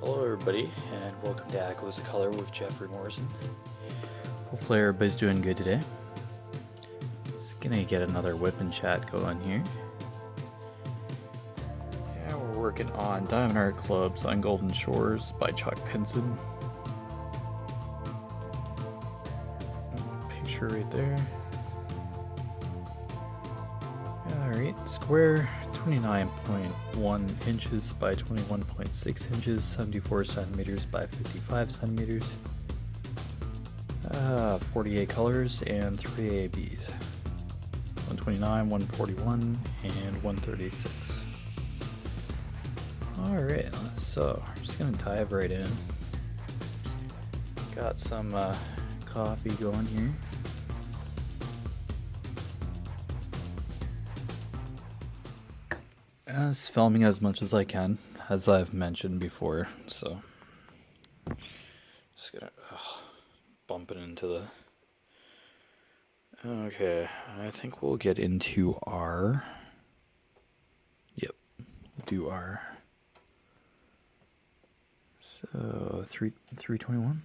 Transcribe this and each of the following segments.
Hello everybody, and welcome to Echoes of Color with Jefferey Morrison. Hopefully everybody's doing good today. Just gonna get another whip and chat going here. Yeah, we're working on Diamond Art Clubs on Golden Shores by Chuck Pinson. Picture right there. Alright, square 29.1 inches by 21.6 inches, 74 centimeters by 55 centimeters. 48 colors and 3 ABs. 129, 141, and 136. Alright, so I'm just gonna dive right in. Got some coffee going here. Just filming as much as I can, as I've mentioned before, so just gonna bump it into the... Okay, I think we'll get into R. Yep, we'll do R. So 321.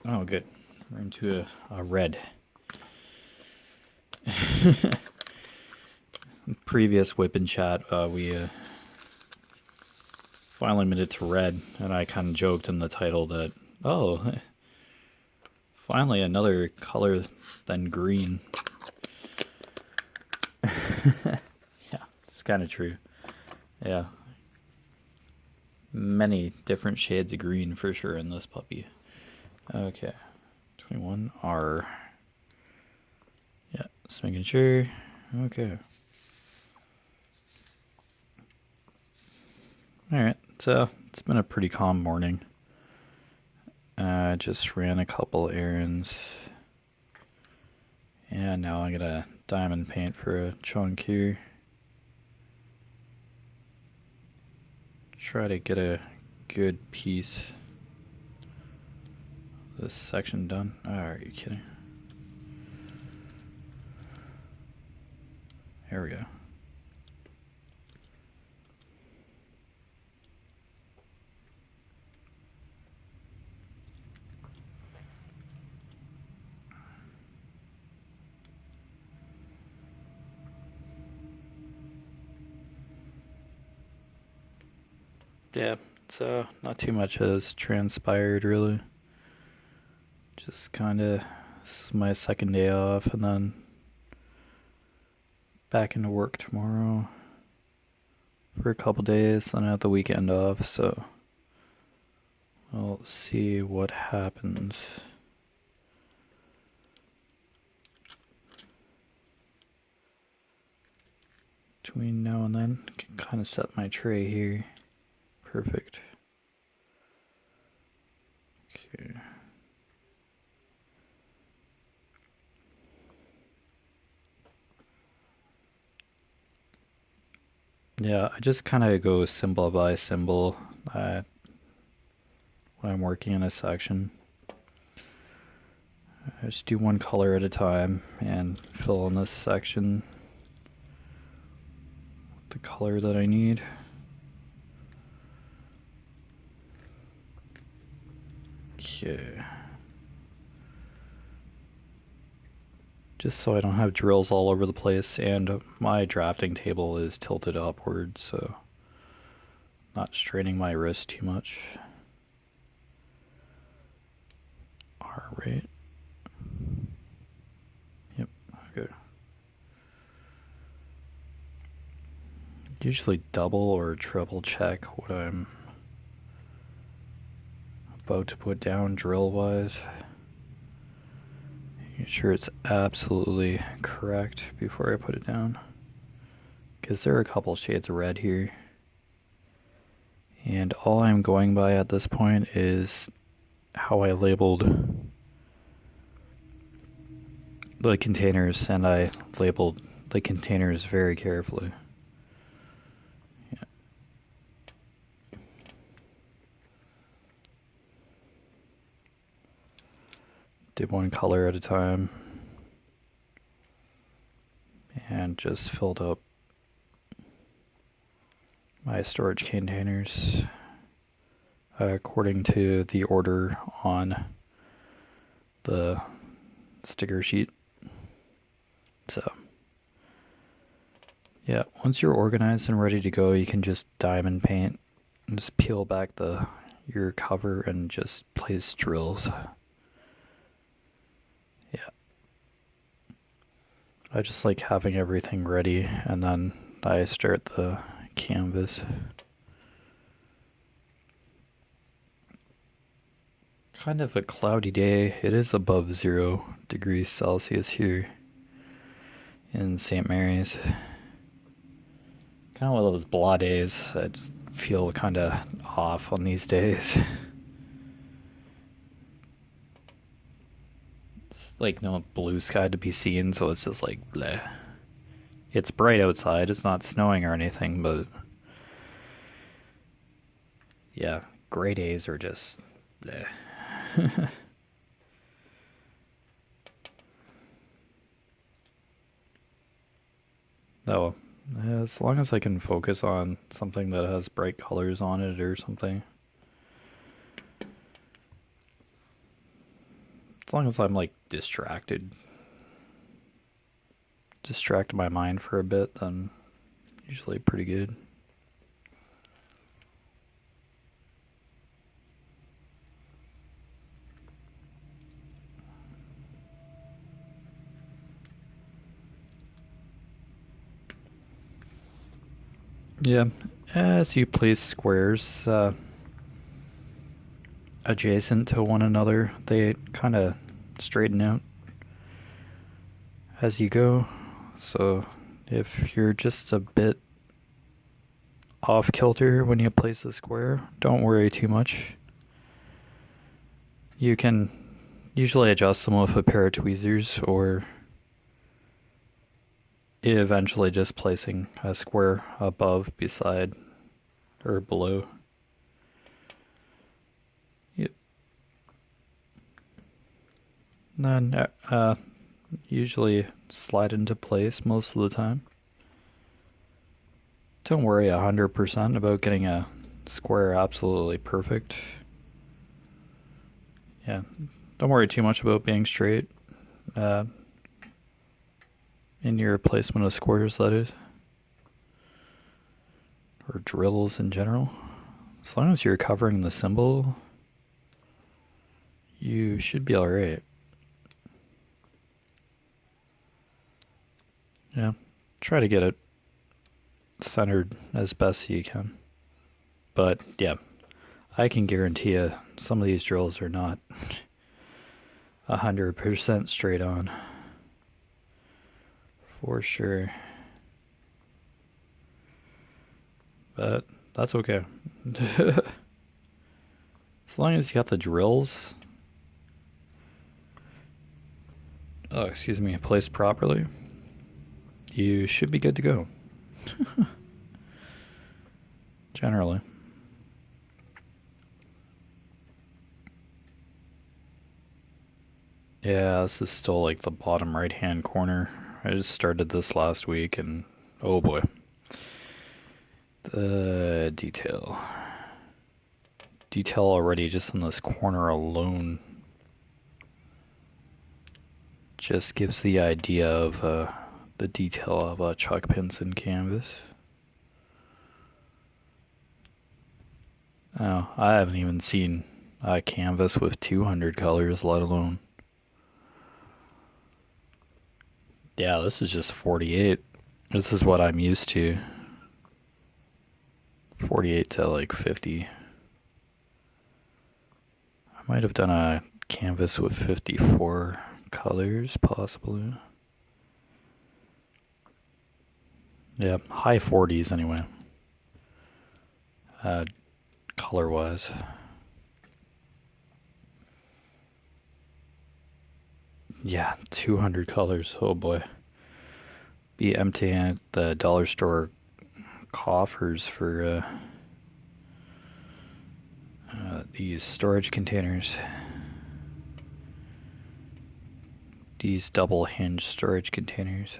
Oh, good. We're into a red. Previous whip and chat, we finally made it to red, and I kind of joked in the title that, oh, finally another color than green. Yeah, it's kind of true. Yeah. Many different shades of green for sure in this puppy. Okay. 21R. Yeah, just making sure. Okay. Alright, so it's been a pretty calm morning. I just ran a couple errands. And now I'm gonna diamond paint for a chunk here. Try to get a good piece of this section done. Oh, are you kidding? There we go. Yeah, so not too much has transpired really. Just kinda, this is my second day off, and then back into work tomorrow for a couple days, then I have the weekend off, so we'll see what happens. Between now and then, I can kind of set my tray here. Perfect. Okay. Yeah, I just kind of go symbol by symbol when I'm working in a section. I just do one color at a time and fill in this section with the color that I need. Okay. Just so I don't have drills all over the place, and my drafting table is tilted upward, so not straining my wrist too much. Alright. Yep, okay. Usually double or triple check what I'm about to put down drill wise. Make sure it's absolutely correct before I put it down, because there are a couple shades of red here, and all I'm going by at this point is how I labeled the containers, and I labeled the containers very carefully. Yeah. Did one color at a time and just filled up my storage containers according to the order on the sticker sheet. So yeah, once you're organized and ready to go, you can just diamond paint and just peel back your cover and just place drills. Yeah. I just like having everything ready and then I start the canvas. Kind of a cloudy day. It is above 0 degrees Celsius here in St. Mary's. Kind of one of those blah days. I just feel kind of off on these days. It's like no blue sky to be seen, so it's just like bleh. It's bright outside. It's not snowing or anything, but yeah, gray days are just bleh. Oh, as long as I can focus on something that has bright colors on it or something. As long as I'm like distract my mind for a bit, then usually pretty good. Yeah, as you place squares adjacent to one another, they kind of straighten out as you go. So if you're just a bit off kilter when you place a square, don't worry too much. You can usually adjust them with a pair of tweezers or eventually just placing a square above, beside, or below. Yep. And then usually slide into place most of the time. Don't worry 100% about getting a square absolutely perfect. Yeah, don't worry too much about being straight in your placement of squares, that is. Or drills in general. As long as you're covering the symbol, you should be alright. Yeah, try to get it centered as best you can. But yeah, I can guarantee you some of these drills are not 100% straight on. For sure. But that's okay. As long as you got the drills, placed properly, you should be good to go. Generally. Yeah, this is still like the bottom right hand corner. I just started this last week and oh boy. The detail. Detail already just in this corner alone just gives the idea of the detail of a Chuck Pinson canvas. Oh, I haven't even seen a canvas with 200 colors, let alone. Yeah, this is just 48. This is what I'm used to. 48 to like 50. I might have done a canvas with 54 colors, possibly. Yeah, high 40s anyway. Color-wise. Yeah, 200 colors. Oh boy. Be emptying the dollar store coffers for these storage containers. These double hinge storage containers.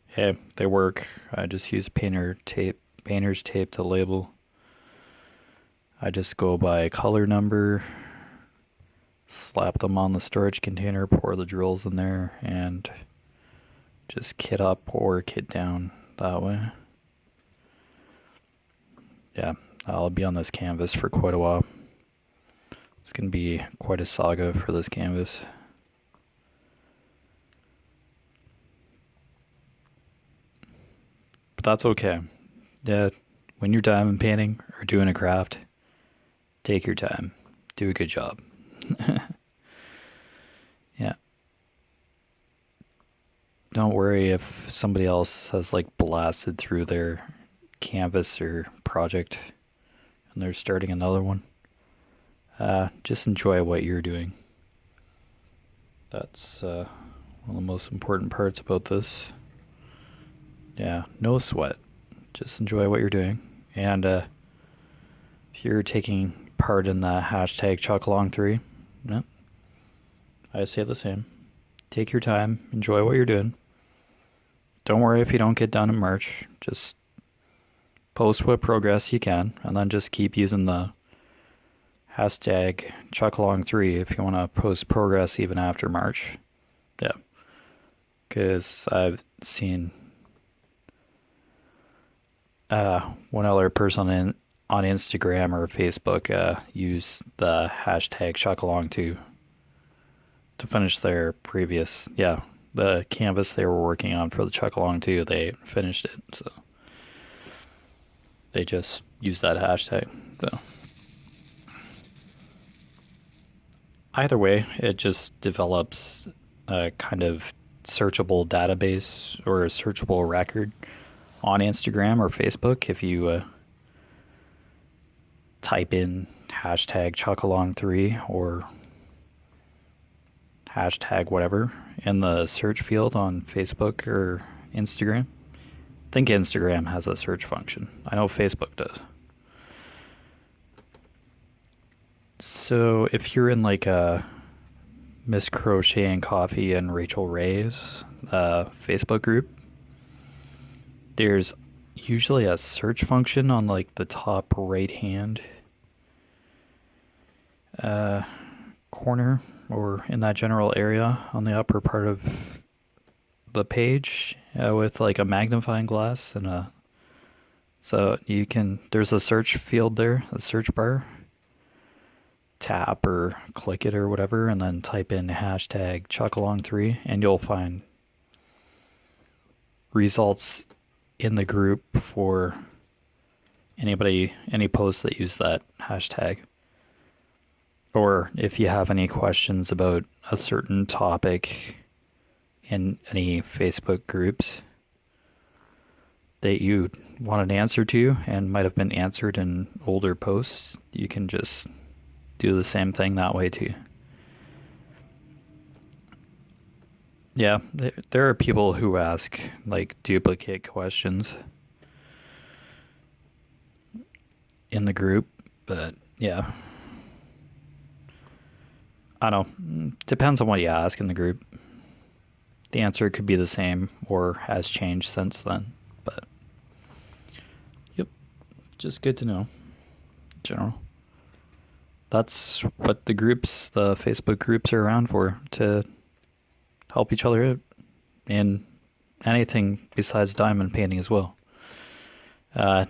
Hey, they work. I just use painter tape painter's tape to label. I just go by color number, slap them on the storage container, pour the drills in there, and just kit up or kit down that way. Yeah, I'll be on this canvas for quite a while. It's going to be quite a saga for this canvas. But that's okay. Yeah, when you're diamond painting or doing a craft, take your time. Do a good job. Yeah. Don't worry if somebody else has like blasted through their canvas or project and they're starting another one. Just enjoy what you're doing. That's one of the most important parts about this. Yeah, no sweat. Just enjoy what you're doing. And if you're taking part in the hashtag chuckalong3, yeah, I say the same. Take your time, enjoy what you're doing. Don't worry if you don't get done in March. Just post what progress you can, and then just keep using the hashtag chuckalong3 if you want to post progress even after March. Yeah, because I've seen one other person on Instagram or Facebook use the hashtag chuckalong to finish their previous, the canvas they were working on for the chuckalong 2. They finished it, so they just use that hashtag. So either way, it just develops a kind of searchable database or a searchable record on Instagram or Facebook if you type in hashtag chuckalong3 or hashtag whatever in the search field on Facebook or Instagram. I think Instagram has a search function. I know Facebook does. So if you're in like a Miss Crochet and Coffee and Rachel Ray's Facebook group, there's usually a search function on like the top right hand corner or in that general area on the upper part of the page with like a magnifying glass and so you can, there's a search field there, a search bar. Tap or click it or whatever and then type in hashtag chuckalong3 and you'll find results in the group for any posts that use that hashtag. Or if you have any questions about a certain topic in any Facebook groups that you want an answer to and might have been answered in older posts, you can just do the same thing that way too. Yeah, there are people who ask like duplicate questions in the group, but yeah. I don't know. Depends on what you ask in the group. The answer could be the same or has changed since then, but yep, just good to know in general. That's what the Facebook groups are around for, to help each other out in anything besides diamond painting as well.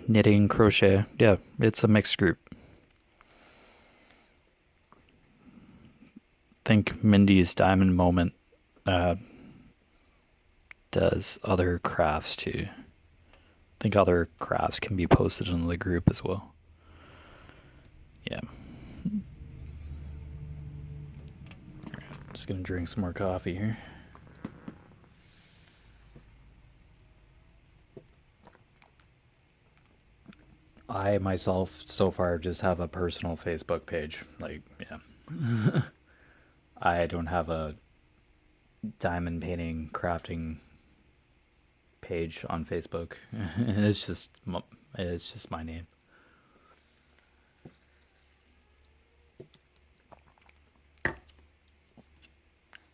Knitting, crochet, yeah, it's a mixed group. I think Mindy's Diamond Moment does other crafts too. I think other crafts can be posted in the group as well. Yeah. Just gonna drink some more coffee here. I myself so far just have a personal Facebook page. Like, yeah. I don't have a diamond painting crafting page on Facebook. It's just my name.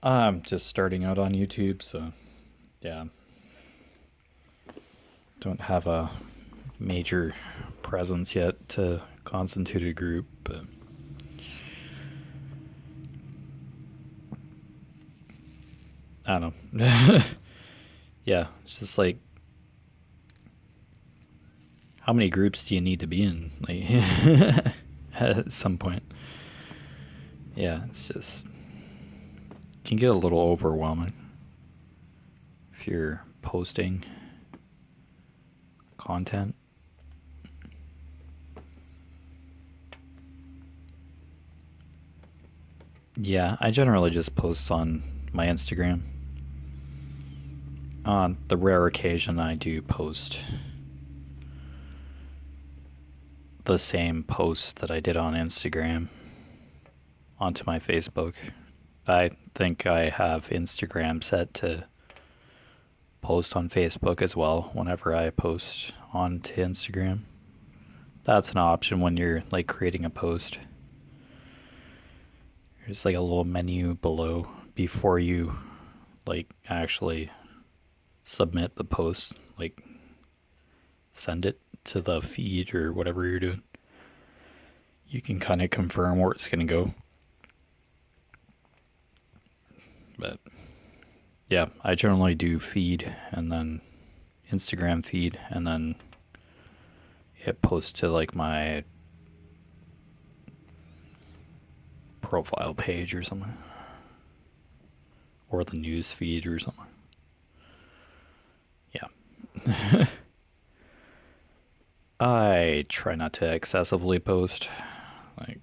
I'm just starting out on YouTube, so yeah. Don't have a major presence yet to constitute a group, but I don't know. Yeah, it's just like, how many groups do you need to be in? Like, at some point. Yeah, it's just, can get a little overwhelming if you're posting content. Yeah, I generally just post on my Instagram. On the rare occasion I do post the same post that I did on Instagram onto my Facebook. I think I have Instagram set to post on Facebook as well whenever I post onto Instagram. That's an option when you're like creating a post. There's like a little menu below before you like actually submit the post, like send it to the feed or whatever you're doing. You can kind of confirm where it's going to go. But yeah, I generally do feed and then Instagram feed and then it posts to like my profile page or something, or the news feed or something. Yeah. I try not to excessively post, like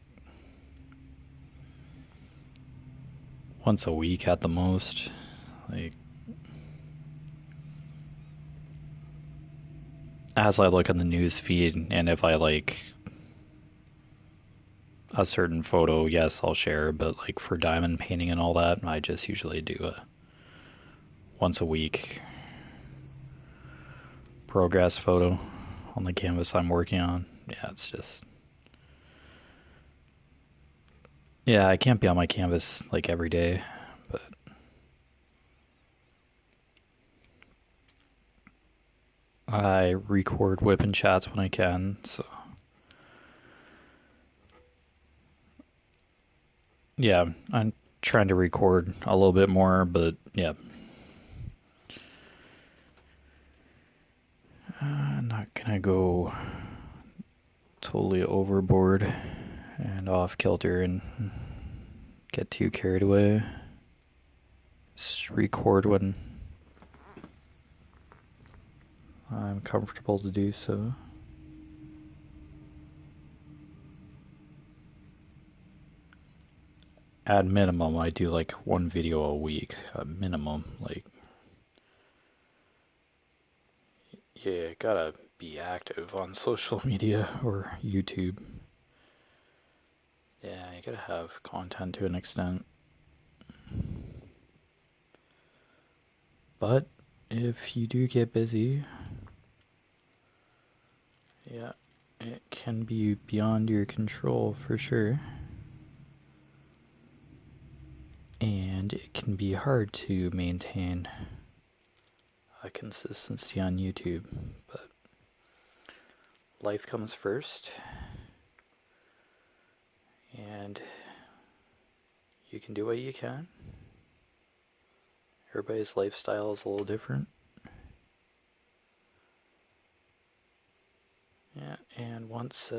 once a week at the most. Like, as I look in the news feed, and if I like a certain photo, yes, I'll share. But like for diamond painting and all that, I just usually do a once a week progress photo on the canvas I'm working on. Yeah, it's just, yeah, I can't be on my canvas like every day, but I record WIP and chats when I can, so yeah, I'm trying to record a little bit more, but yeah. I'm not gonna go totally overboard and off kilter and get too carried away. Just record when I'm comfortable to do so. At minimum, I do like one video a week. Minimum, like, yeah, gotta be active on social media or YouTube. Yeah, you gotta have content to an extent. But if you do get busy, yeah, it can be beyond your control for sure. And it can be hard to maintain a consistency on YouTube, but life comes first, and you can do what you can. Everybody's lifestyle is a little different. Yeah, and once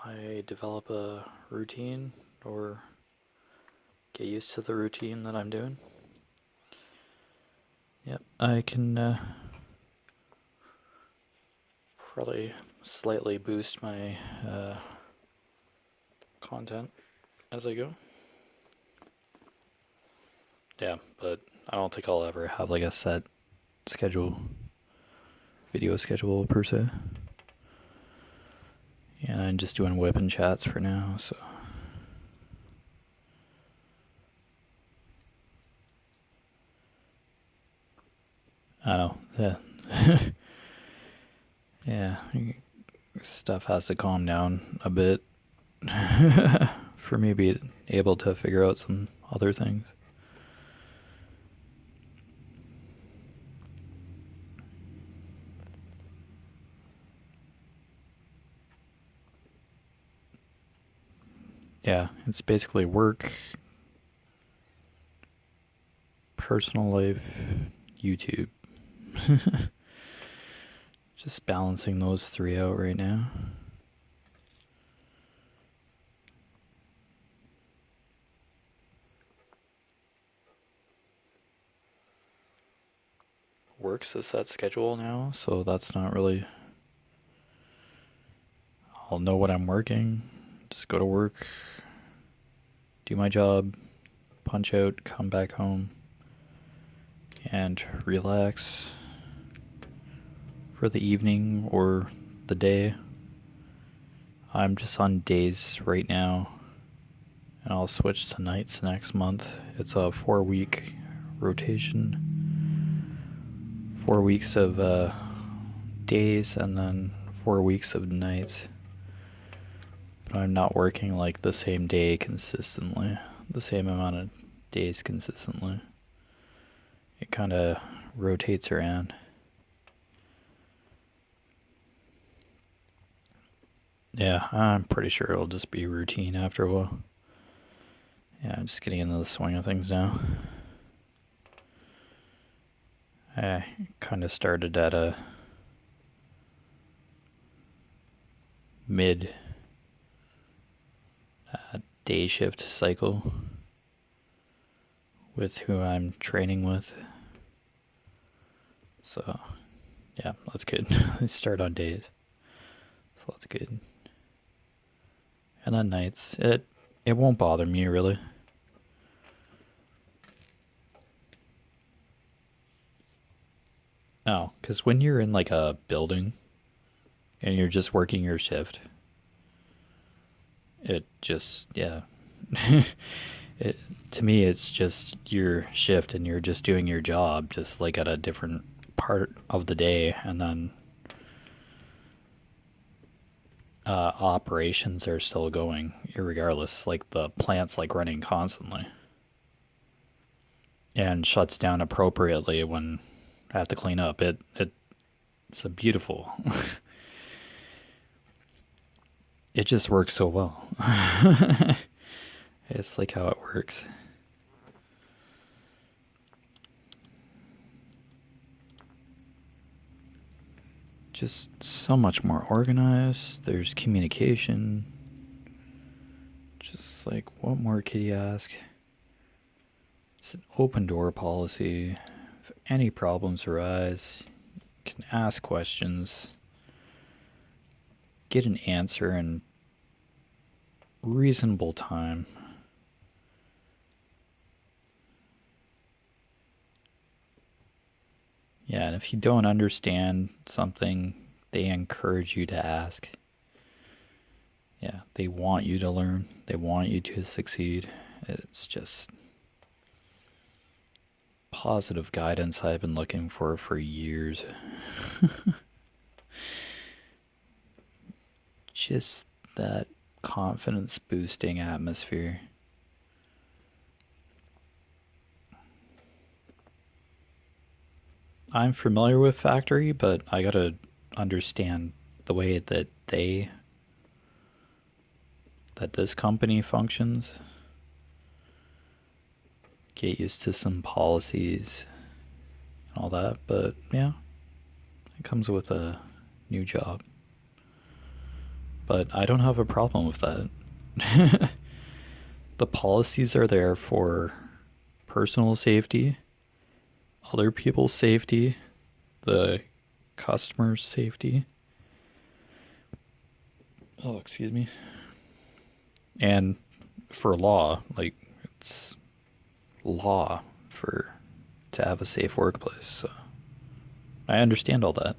I develop a routine or get used to the routine that I'm doing, yep, I can probably slightly boost my content as I go. Yeah, but I don't think I'll ever have like a set schedule, video schedule per se. And I'm just doing WIP and chats for now, so. I don't know. Yeah. Yeah. Stuff has to calm down a bit for me to be able to figure out some other things. Yeah, it's basically work, personal life, YouTube. Just balancing those three out right now. Work's a set schedule now, so that's not really. I'll know when I'm working, just go to work, do my job, punch out, come back home, and relax for the evening or the day. I'm just on days right now, and I'll switch to nights next month. It's a 4-week rotation. 4 weeks of days and then 4 weeks of nights. But I'm not working like the same day consistently, the same amount of days consistently. It kind of rotates around. Yeah, I'm pretty sure it'll just be routine after a while. Yeah, I'm just getting into the swing of things now. I kind of started at a mid day shift cycle with who I'm training with. So, yeah, that's good. I start on days. So that's good. And then nights. It won't bother me really. No, because when you're in like a building and you're just working your shift, it just, yeah. it, to me, it's just your shift and you're just doing your job, just like at a different part of the day. And then operations are still going irregardless. Like the plant's like running constantly and shuts down appropriately when I have to clean up. It's a beautiful. It just works so well. It's like how it works. Just so much more organized. There's communication. Just like, what more could you ask? It's an open door policy. If any problems arise, you can ask questions, get an answer in reasonable time. Yeah, and if you don't understand something, they encourage you to ask. Yeah, they want you to learn. They want you to succeed. It's just positive guidance I've been looking for years. Just that confidence boosting atmosphere. I'm familiar with factory, but I gotta understand the way that this company functions. Get used to some policies and all that, but yeah, it comes with a new job. But I don't have a problem with that. The policies are there for personal safety, other people's safety, the customer's safety. Oh, excuse me. And for law, like it's law for to have a safe workplace. So I understand all that.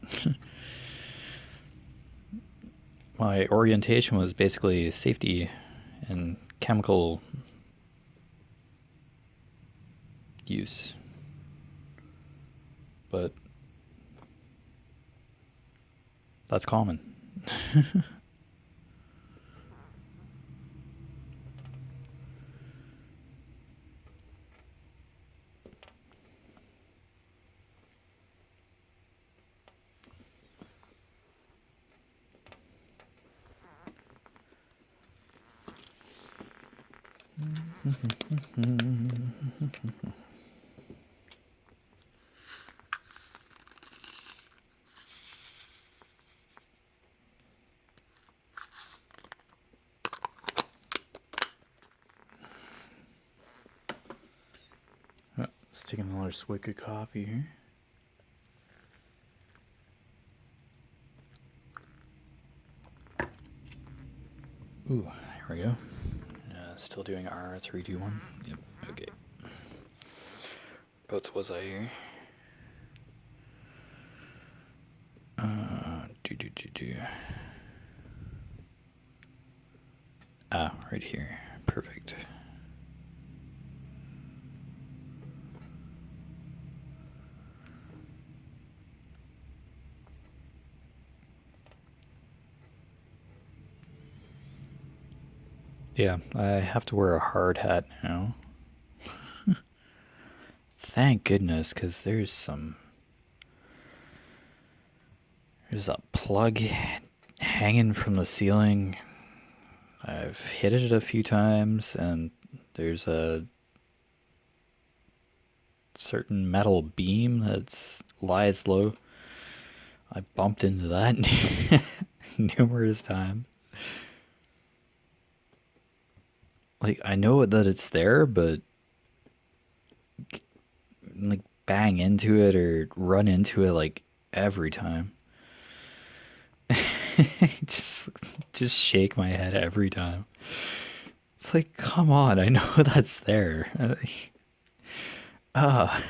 My orientation was basically safety and chemical use. But that's common. Let's take another swig of coffee here. Ooh, here we go. Still doing R321. Yep, okay. What was I here? Right here. Perfect. Yeah, I have to wear a hard hat now. Thank goodness, because there's a plug hanging from the ceiling. I've hit it a few times, and there's a certain metal beam that lies low. I bumped into that numerous times. Like, I know that it's there, but like bang into it or run into it like every time. just just shake my head every time. It's like, come on, I know that's there. Ah.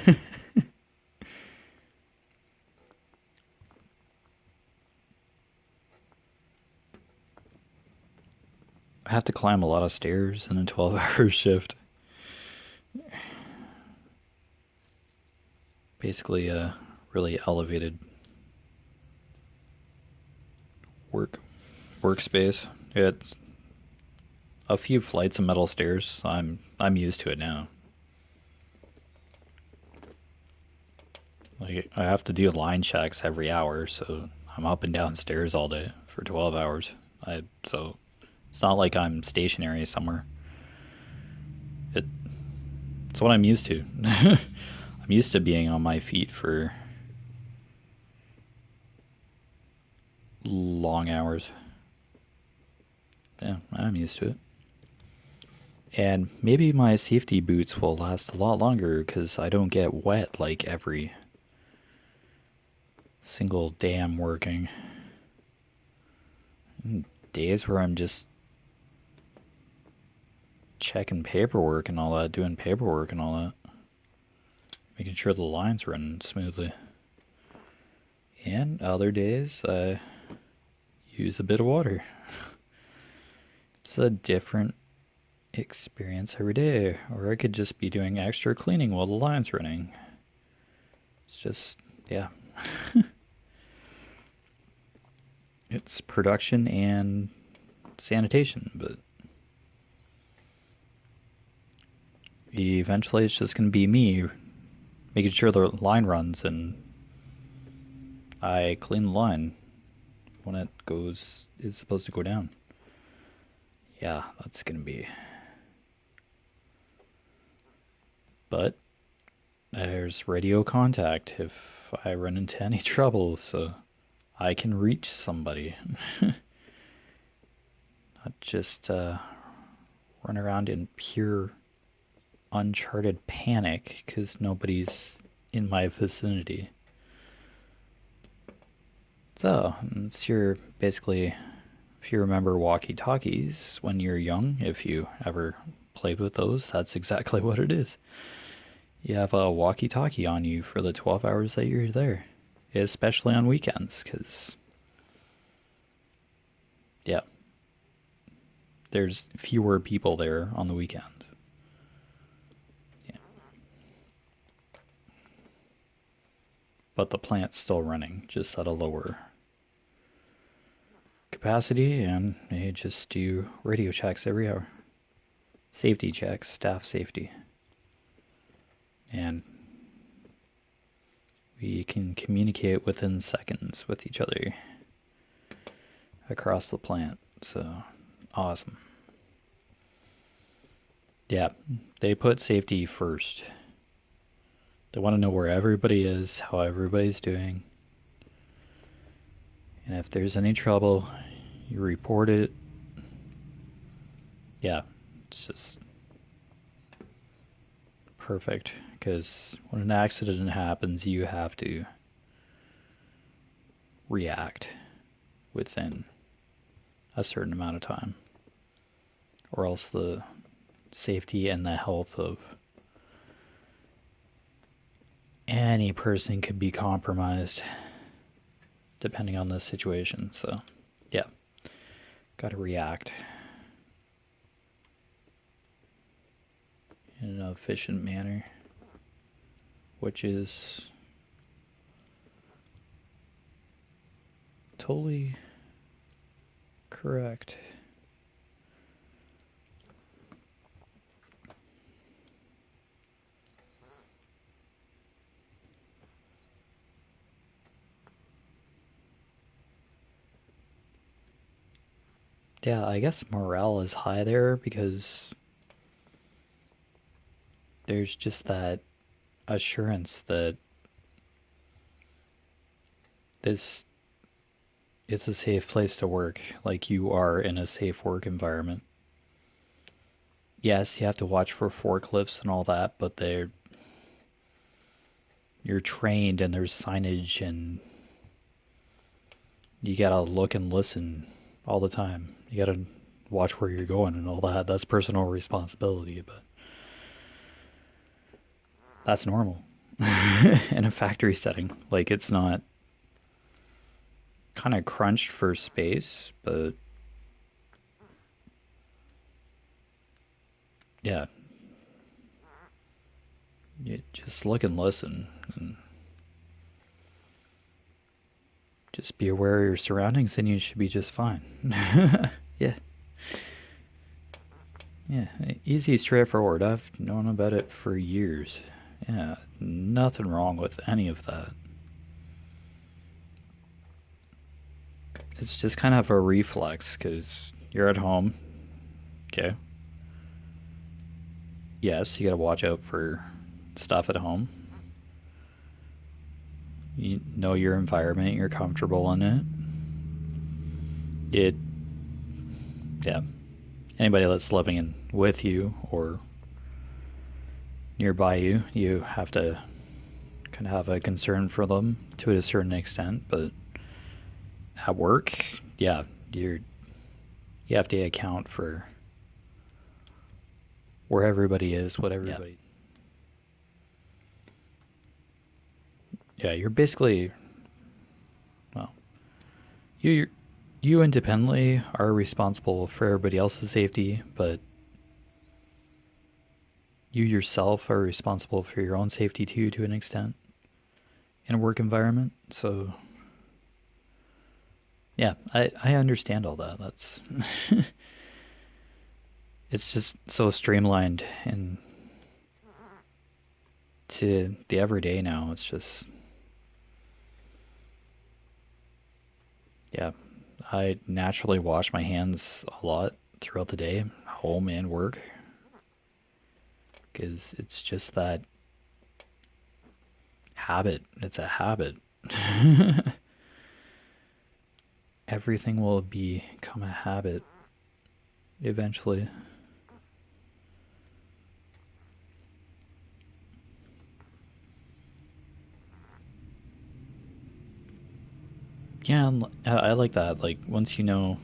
I have to climb a lot of stairs in a 12-hour shift. Basically a really elevated workspace. It's a few flights of metal stairs. I'm used to it now. Like, I have to do line checks every hour, so I'm up and down stairs all day for 12 hours. So it's not like I'm stationary somewhere. It's what I'm used to. I'm used to being on my feet for long hours. Yeah, I'm used to it. And maybe my safety boots will last a lot longer because I don't get wet like every single day I'm working. Days where I'm just checking paperwork and all that, doing paperwork and all that, making sure the lines run smoothly. And other days I use a bit of water. It's a different experience every day. Or I could just be doing extra cleaning while the line's running. It's just, yeah. It's production and sanitation, but eventually it's just going to be me making sure the line runs and I clean the line when it's supposed to go down. Yeah, that's going to be. But there's radio contact if I run into any trouble, so I can reach somebody. Not just run around in pure uncharted panic because nobody's in my vicinity. So, it's basically, if you remember walkie-talkies when you're young, if you ever played with those, that's exactly what it is. You have a walkie-talkie on you for the 12 hours that you're there, especially on weekends, because, yeah, there's fewer people there on the weekend. Yeah. But the plant's still running, just at a lower capacity, and they just do radio checks every hour. Safety checks, staff safety. And we can communicate within seconds with each other across the plant. So, awesome. Yeah, they put safety first. They want to know where everybody is, how everybody's doing. And if there's any trouble, you report it. Yeah, it's just perfect. Because when an accident happens, you have to react within a certain amount of time, or else the safety and the health of any person could be compromised depending on the situation. So, yeah, got to react in an efficient manner, which is totally correct. Yeah, I guess morale is high there because there's just that assurance that this it's a safe place to work, like you are in a safe work environment. Yes, you have to watch for forklifts and all that, but you're trained and there's signage and you gotta look and listen all the time. You gotta watch where you're going and all that. That's personal responsibility, but that's normal in a factory setting. Like it's not kind of crunched for space, but yeah, you just look and listen and just be aware of your surroundings and you should be just fine. Yeah. Yeah, easy, straightforward. I've known about it for years. Yeah, nothing wrong with any of that. It's just kind of a reflex because you're at home. Okay. Yes, you got to watch out for stuff at home. You know your environment, you're comfortable in it. It, yeah. Anybody that's living in with you or nearby you, you have to kind of have a concern for them to a certain extent. But at work, yeah, you have to account for where everybody is, what everybody. Yeah, you're basically well, you you independently are responsible for everybody else's safety, but you yourself are responsible for your own safety too, to an extent, in a work environment. So yeah, I understand all that. That's it's just so streamlined and to the everyday now. It's just yeah, I naturally wash my hands a lot throughout the day, home and work, because it's just that habit. It's a habit. Everything will become a habit eventually. Yeah, I like that. Like once you know,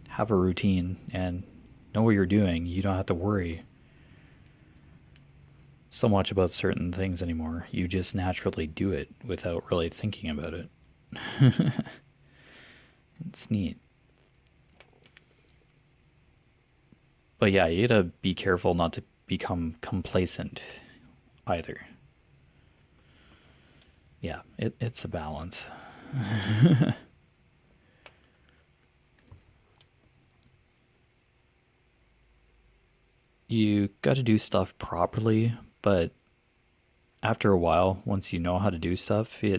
have a routine and know what you're doing, you don't have to worry so much about certain things anymore. You just naturally do it without really thinking about it. It's neat. But yeah, you gotta be careful not to become complacent either. Yeah, it's a balance. You got to do stuff properly, but after a while, once you know how to do stuff, you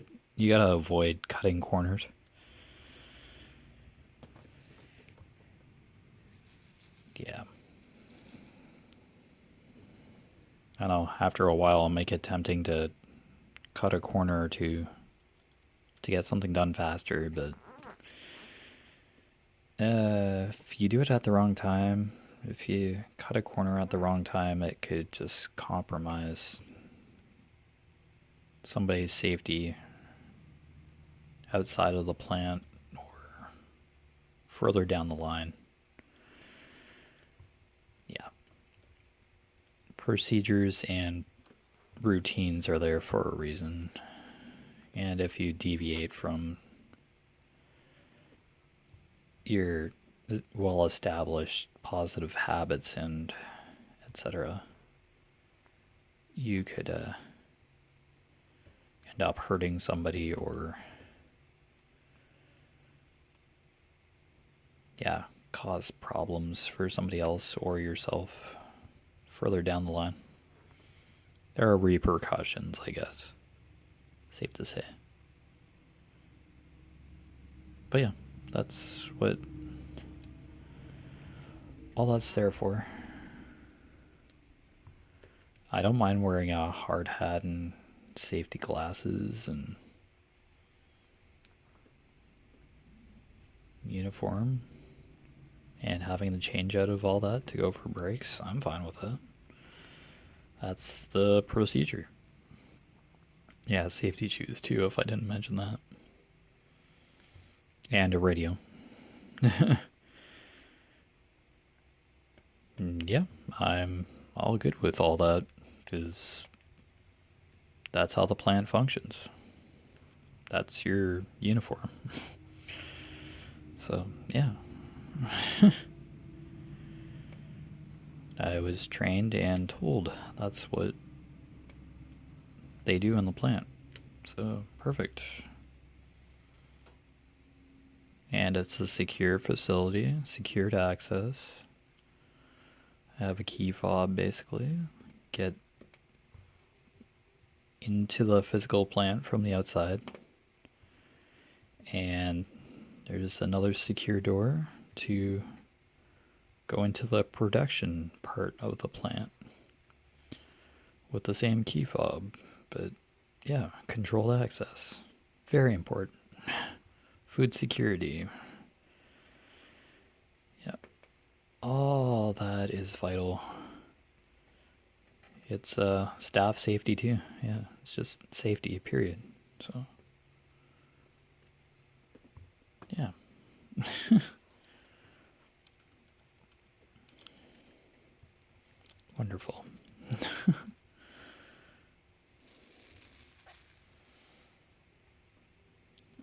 got to avoid cutting corners. Yeah. I know after a while it'll make it tempting to cut a corner or two to get something done faster, but if you do it at the wrong time, if you cut a corner at the wrong time, it could just compromise somebody's safety outside of the plant or further down the line. Yeah. Procedures and routines are there for a reason. And if you deviate from your well established positive habits and etc., you could end up hurting somebody or, yeah, cause problems for somebody else or yourself further down the line. There are repercussions, I guess. Safe to say. But yeah, that's what all that's there for. I don't mind wearing a hard hat and safety glasses and uniform and having to change out of all that to go for breaks. I'm fine with it. That's the procedure. Yeah, safety shoes too, if I didn't mention that. And a radio. Yeah, I'm all good with all that because that's how the plant functions. That's your uniform. So, yeah. I was trained and told that's what they do in the plant. So, perfect. And it's a secure facility, secured access. I have a key fob basically. Get into the physical plant from the outside. And there's another secure door to go into the production part of the plant with the same key fob. But yeah, controlled access. Very important. Food security. Yeah. All that is vital. It's staff safety too. Yeah, it's just safety, period. So, yeah. Wonderful.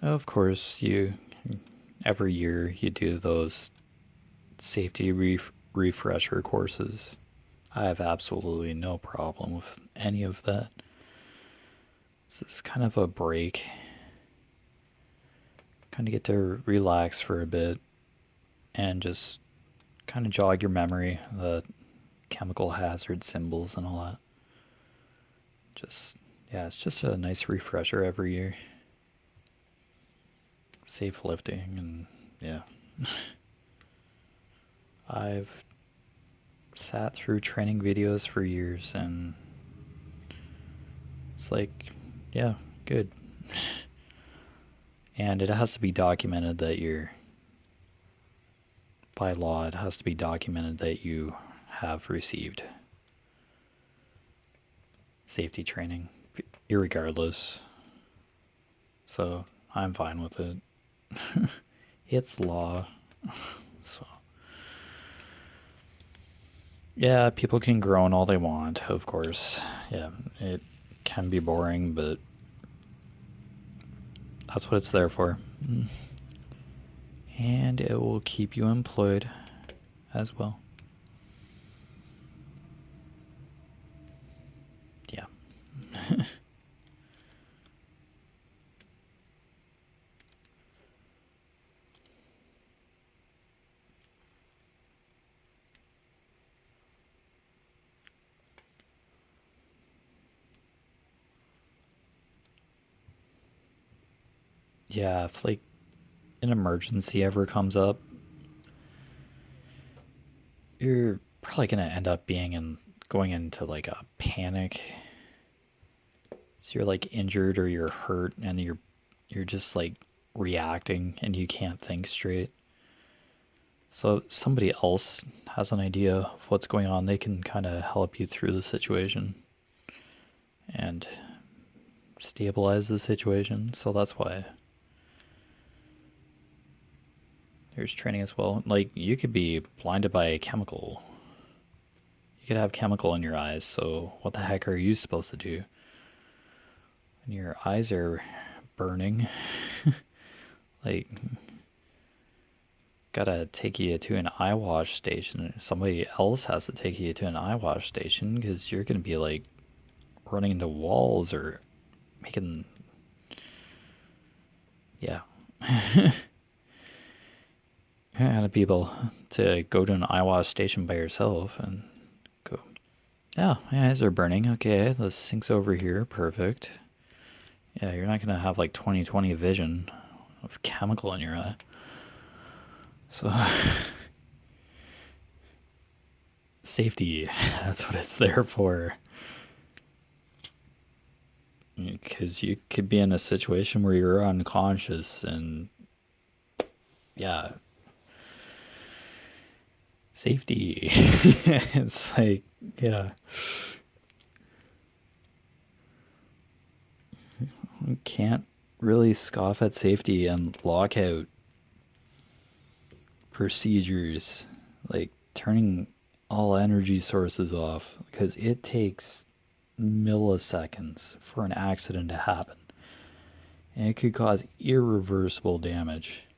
Of course, every year you do those safety refresher courses. I have absolutely no problem with any of that. This is kind of a break. Kind of get to relax for a bit and just kind of jog your memory, the chemical hazard symbols and all that. Just, yeah, it's just a nice refresher every year. Safe lifting and, yeah. I've sat through training videos for years and it's like, yeah, good. And it has to be documented that by law, it has to be documented that you have received safety training, irregardless. So I'm fine with it. It's law. So, yeah, people can groan all they want, of course. Yeah, it can be boring, but that's what it's there for. And it will keep you employed as well. Yeah. Yeah, if like an emergency ever comes up, you're probably going to end up being in going into like a panic. So you're like injured or you're hurt and you're just like reacting and you can't think straight. So somebody else has an idea of what's going on. They can kind of help you through the situation and stabilize the situation. So that's why there's training as well. Like you could be blinded by a chemical. You could have chemical in your eyes. So what the heck are you supposed to do? When your eyes are burning, like gotta take you to an eye wash station. Somebody else has to take you to an eye wash station because you're gonna be like running into walls or making, yeah. You gotta be able to go to an eye wash station by yourself and go, yeah, my eyes are burning. Okay, the sink's over here. Perfect. Yeah, you're not gonna have like 20/20 vision of chemical in your eye. So safety, that's what it's there for. Because you could be in a situation where you're unconscious and yeah, safety. It's like, yeah. You can't really scoff at safety and lockout procedures, like turning all energy sources off, because it takes milliseconds for an accident to happen. And it could cause irreversible damage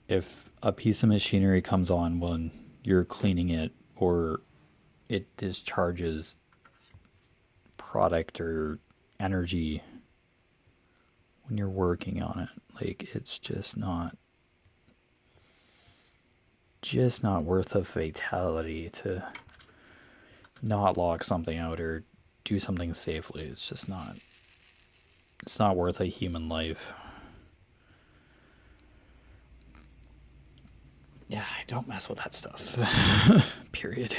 if a piece of machinery comes on when you're cleaning it or it discharges product or energy when you're working on it. Like it's just not worth a fatality to not lock something out or do something safely. It's not worth a human life. Yeah, I don't mess with that stuff. Period.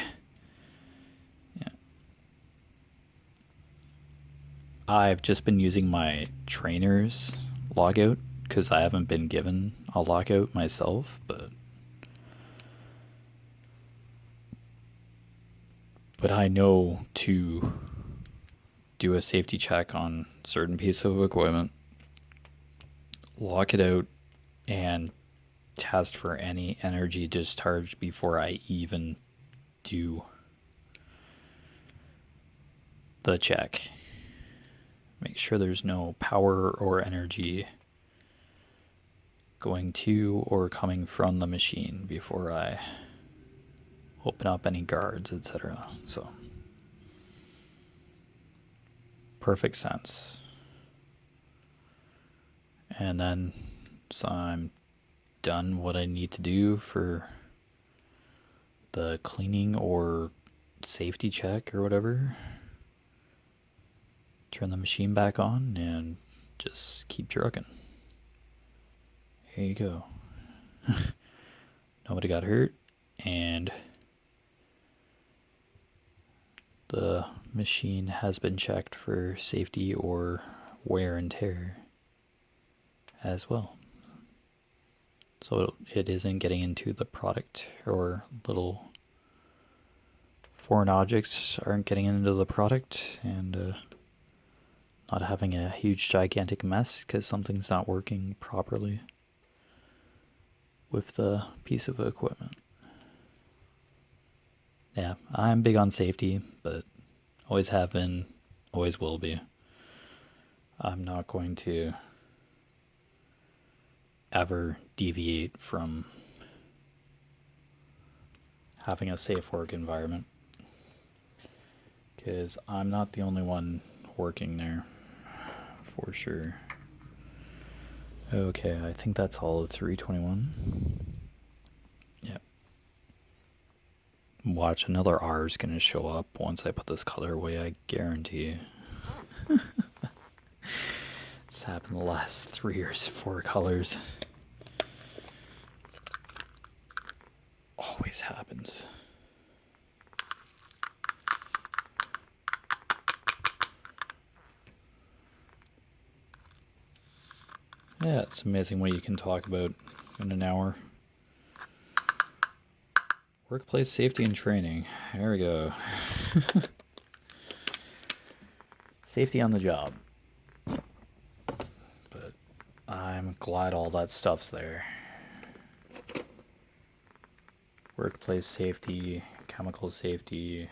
Yeah. I've just been using my trainer's logout because I haven't been given a lockout myself, but I know to do a safety check on certain piece of equipment, lock it out, and test for any energy discharge before I even do the check. Make sure there's no power or energy going to or coming from the machine before I open up any guards, etc. So, perfect sense. And then, so I'm done what I need to do for the cleaning or safety check or whatever. Turn the machine back on and just keep trucking. Here you go. Nobody got hurt, and the machine has been checked for safety or wear and tear as well. So it isn't getting into the product, or little foreign objects aren't getting into the product and not having a huge gigantic mess because something's not working properly with the piece of equipment. Yeah, I'm big on safety, but always have been, always will be. I'm not going to ever deviate from having a safe work environment, because I'm not the only one working there, for sure. Okay, I think that's all of 321. Yep. Watch, another R is going to show up once I put this color away, I guarantee you. It's happened the last 3 or 4 colors. Always happens. Yeah, it's amazing what you can talk about in an hour. Workplace safety and training. There we go. Safety on the job. But I'm glad all that stuff's there. Workplace safety, chemical safety,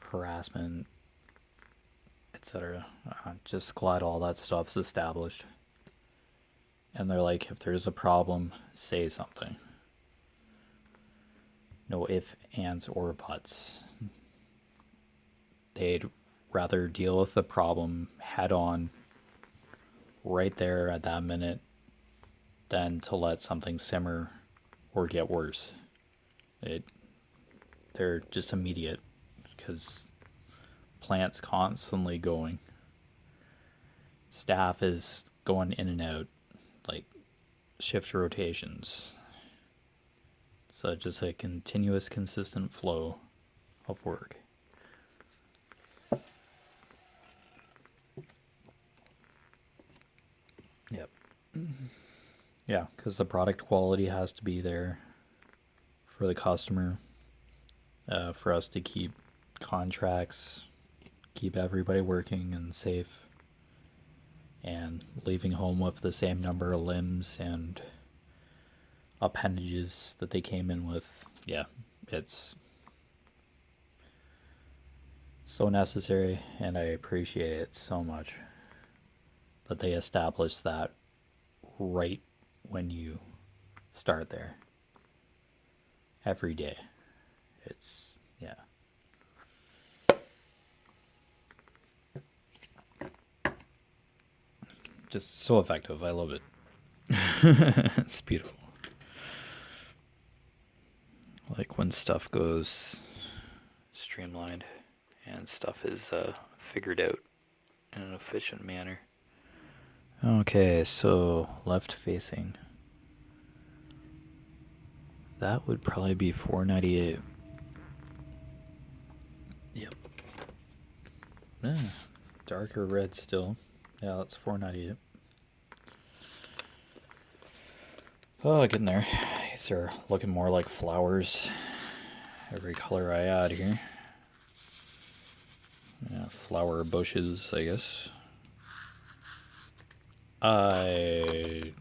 harassment, etc. Just glad all that stuff's established. And they're like, if there's a problem, say something. No ifs, ands, or buts. They'd rather deal with the problem head on right there at that minute than to let something simmer or get worse. They're just immediate because plant's constantly going. Staff is going in and out like shift rotations. So just a continuous, consistent flow of work. Yep. Yeah, because the product quality has to be there for the customer, for us to keep contracts, keep everybody working and safe, and leaving home with the same number of limbs and appendages that they came in with. Yeah, it's so necessary, and I appreciate it so much that they establish that right when you start there every day. It's, yeah. Just so effective. I love it. It's beautiful. Like when stuff goes streamlined and stuff is figured out in an efficient manner. Okay, so left facing. That would probably be 498. Yep. Yeah, darker red still. Yeah, that's 498. Oh, getting there. These are looking more like flowers. Every color I add here. Yeah, flower bushes, I guess. I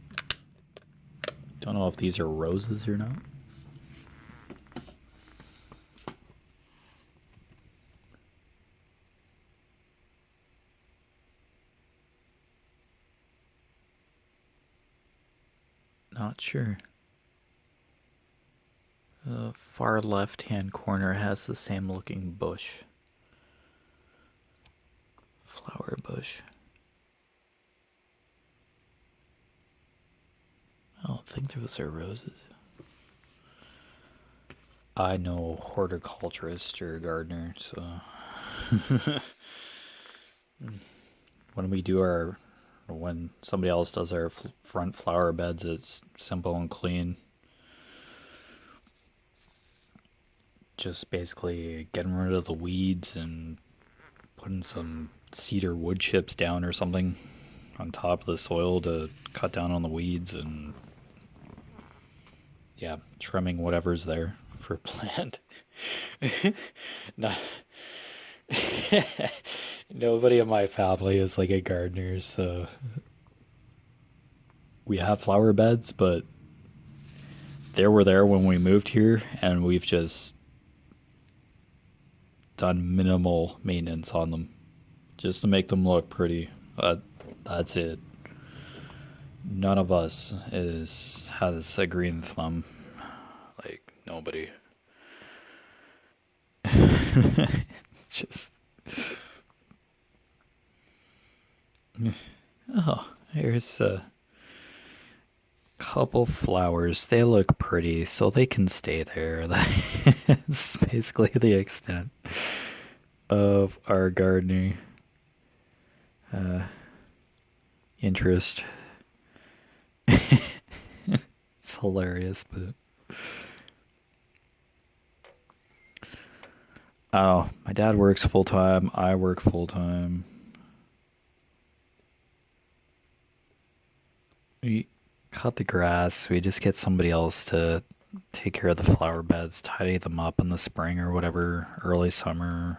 don't know if these are roses or not. Not sure. The far left-hand corner has the same looking bush. Flower bush. I don't think those are roses. I know horticulturist or gardener, so when somebody else does our front flower beds, it's simple and clean. Just basically getting rid of the weeds and putting some cedar wood chips down or something on top of the soil to cut down on the weeds, and yeah, trimming whatever's there for a plant. Nobody in my family is like a gardener, so we have flower beds, but they were there when we moved here, and we've just done minimal maintenance on them just to make them look pretty. That's it. None of us has a green thumb. Like nobody. It's just. Oh, here's a couple flowers. They look pretty, so they can stay there. That's basically the extent of our gardening interest. It's hilarious, but oh, my dad works full time. I work full time. cut the grass. We just get somebody else to take care of the flower beds, tidy them up in the spring or whatever, early summer.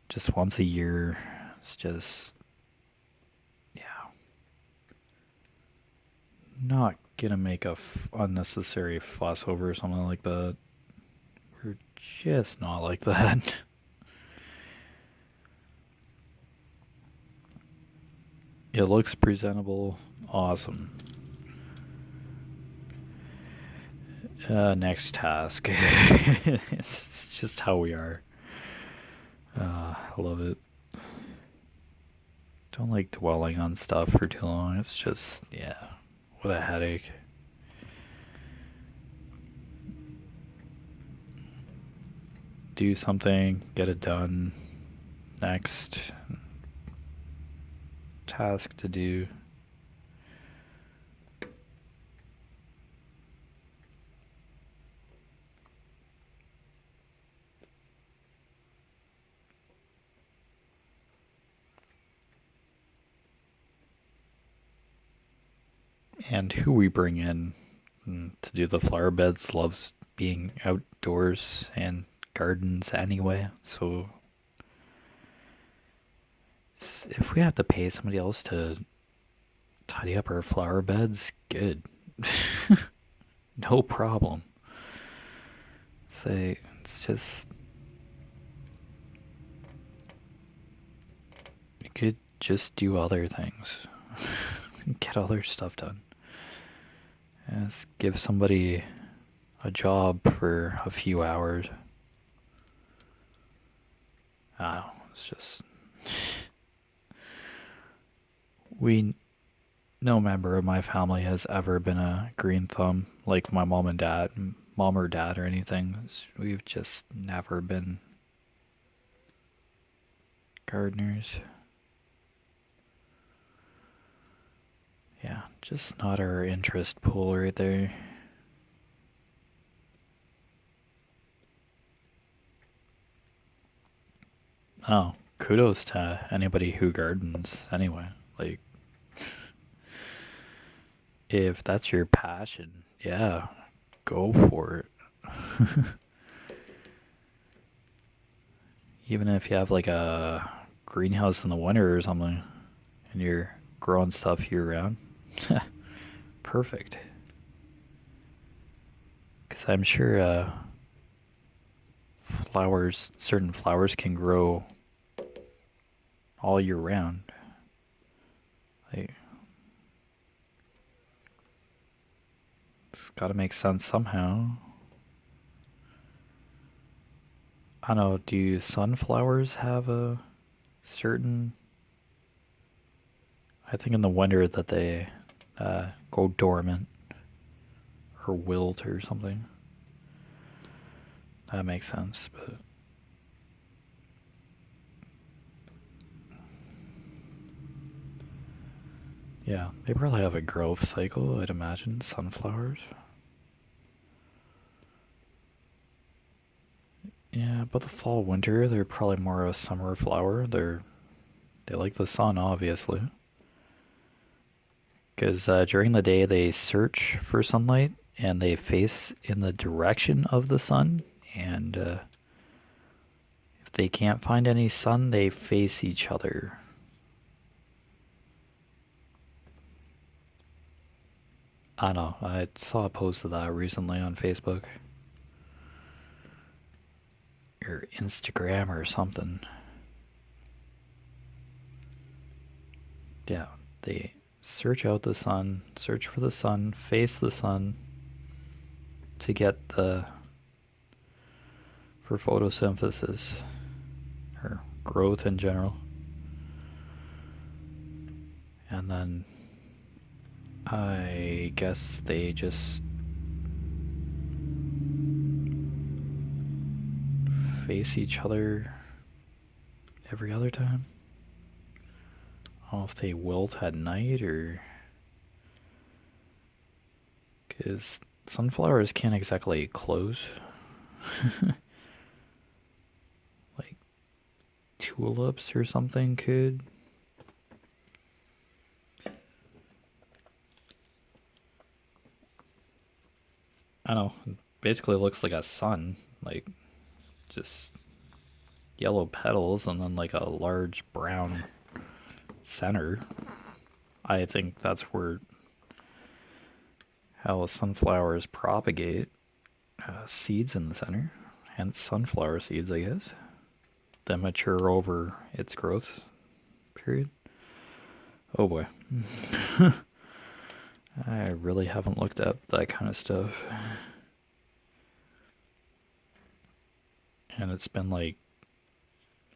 Just once a year. It's just, yeah. Not gonna make a unnecessary fuss over something like that. We're just not like that. It looks presentable. Awesome. Next task. It's just how we are. I love it. Don't like dwelling on stuff for too long. It's just, yeah, what a headache. Do something, get it done. Next task to do. And who we bring in to do the flower beds loves being outdoors and gardens anyway. So if we have to pay somebody else to tidy up our flower beds, good. No problem. Say, it's just, you could just do other things. Get other stuff done. Just give somebody a job for a few hours. I don't know, it's just... No member of my family has ever been a green thumb, like my mom and dad, mom or dad or anything. We've just never been gardeners. Yeah, just not our interest pool right there. Oh, kudos to anybody who gardens anyway. Like, if that's your passion, yeah, go for it. Even if you have like a greenhouse in the winter or something and you're growing stuff year round, perfect. Because I'm sure certain flowers can grow all year round. Like, it's got to make sense somehow. I don't know, do sunflowers have a certain... I think in the winter that they go dormant or wilt or something. That makes sense, but... Yeah, they probably have a growth cycle, I'd imagine, sunflowers. Yeah, but the fall, winter, they're probably more of a summer flower. They like the sun, obviously. Because during the day they search for sunlight and they face in the direction of the sun. And if they can't find any sun, they face each other. I know, I saw a post of that recently on Facebook. Or Instagram or something. Yeah, they search out the sun, search for the sun, face the sun to get for photosynthesis or growth in general. And then I guess they just face each other every other time. I don't know if they wilt at night or... Because sunflowers can't exactly close. Like tulips or something could. I don't know. It basically looks like a sun, like just yellow petals and then like a large brown center. I think that's where how sunflowers propagate, seeds in the center, hence sunflower seeds, I guess. That mature over its growth period. Oh boy. I really haven't looked up that kind of stuff. And it's been like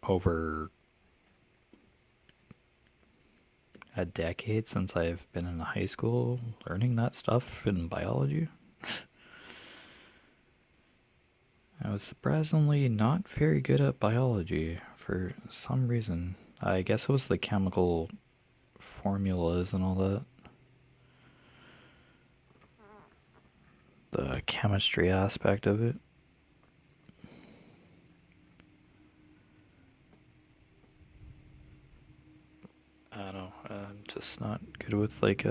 over a decade since I've been in high school learning that stuff in biology. I was surprisingly not very good at biology for some reason. I guess it was the chemical formulas and all that. The chemistry aspect of it. I don't know. I'm just not good with like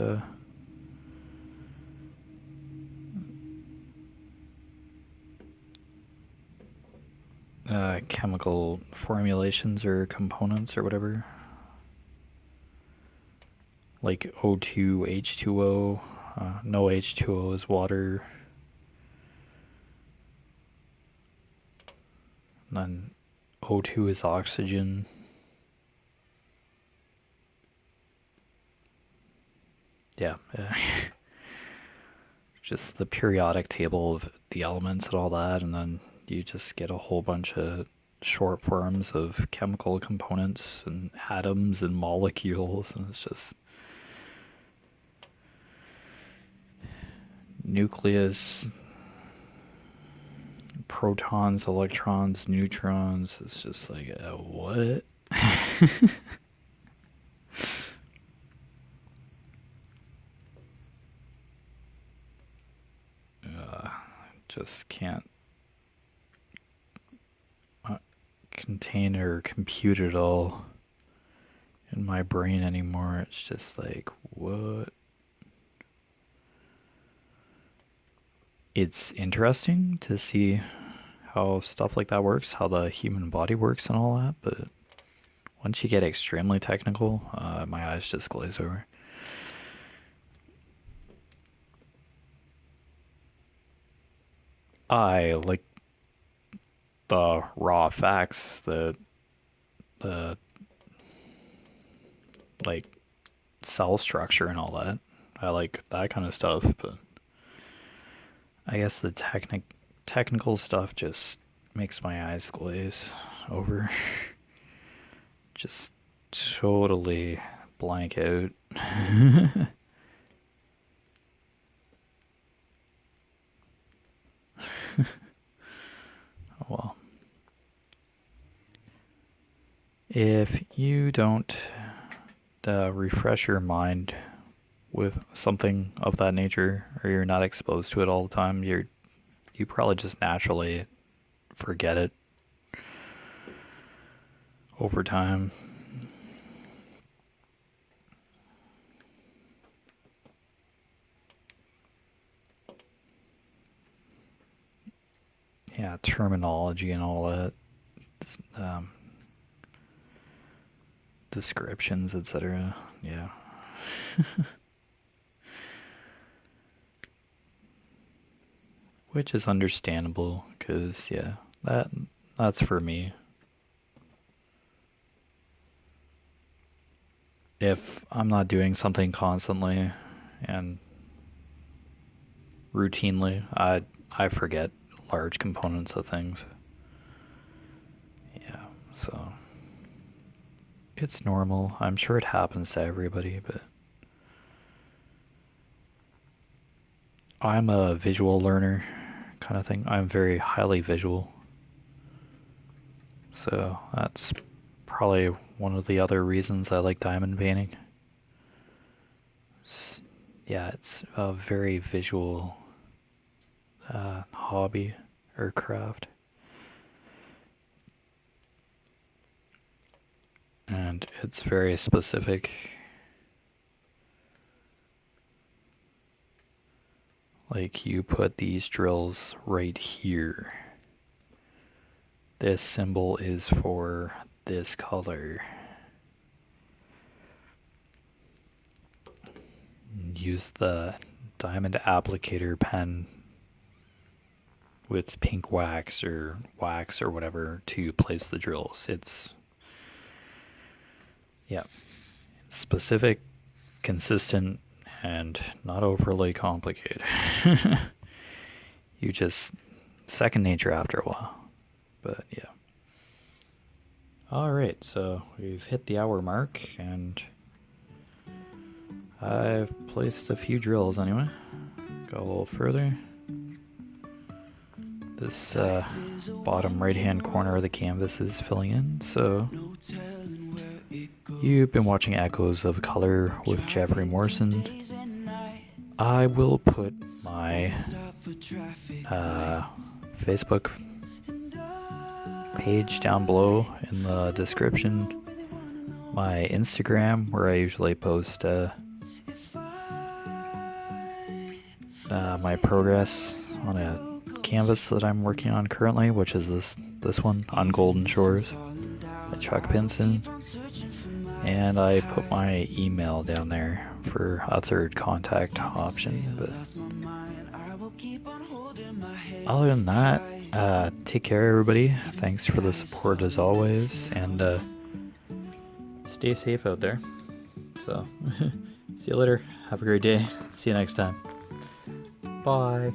chemical formulations or components or whatever. Like O2, H2O. No H2O is water. And then O2 is oxygen. Yeah. Just the periodic table of the elements and all that, and then you just get a whole bunch of short forms of chemical components and atoms and molecules, and it's just nucleus, protons, electrons, neutrons. It's just like, what? Just can't contain or compute it all in my brain anymore. It's just like, what? It's interesting to see how stuff like that works, how the human body works and all that, but once you get extremely technical, my eyes just glaze over. I like the raw facts, the like cell structure and all that. I like that kind of stuff, but I guess the technical stuff just makes my eyes glaze over. Just totally blank out. Oh well. If you don't refresh your mind with something of that nature, or you're not exposed to it all the time, you probably just naturally forget it over time. Yeah, terminology and all that, um, descriptions, etc. Yeah. Which is understandable, because, yeah, that's for me. If I'm not doing something constantly and routinely, I forget large components of things. Yeah, so it's normal. I'm sure it happens to everybody, but I'm a visual learner kind of thing. I'm very highly visual. So that's probably one of the other reasons I like diamond painting. Yeah, it's a very visual hobby or craft. And it's very specific. Like you put these drills right here. This symbol is for this color. Use the diamond applicator pen with pink wax or whatever to place the drills. It's, yeah, specific, consistent, and not overly complicated. You just second nature after a while. But yeah. Alright, so we've hit the hour mark, and I've placed a few drills anyway. Go a little further. This bottom right hand corner of the canvas is filling in, so you've been watching Echoes of Color with Jefferey Morrison. I will put my Facebook page down below in the description, my Instagram where I usually post my progress on a canvas that I'm working on currently, which is this one on Golden Shores by Chuck Pinson, and I put my email down there for a third contact option. But other than that, take care everybody. Thanks for the support as always, and stay safe out there. So see you later, have a great day, see you next time, bye.